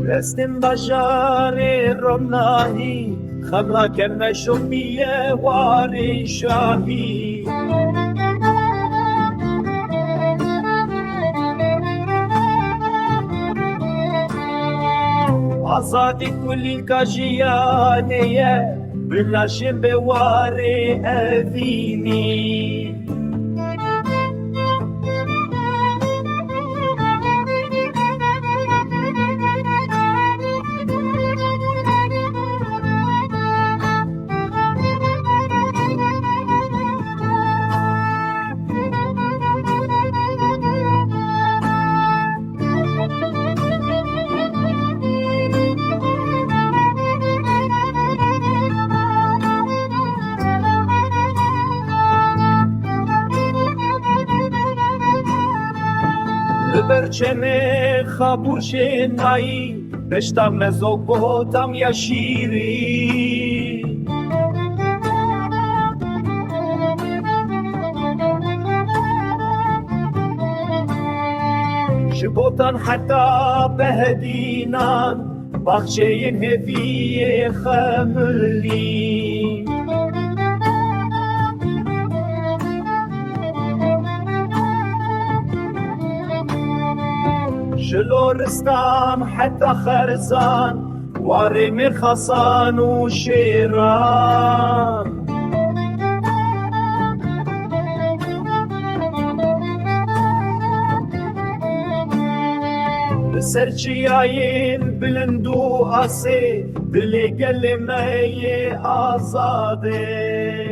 رستم بشار رمناهی خبر کم شمیه واری شاهی آزادی کلی کاجیانیه بلاشم به واری اوینی برچم خابوش نایی رشتم مزو گوتم یا شیری شبوتن حتی بهدینان بخشه هفی خمرلی شلورستان حتى خرزان وارم خصان وشيران بسرچياين بلندو آسي دلي قلمي آزادي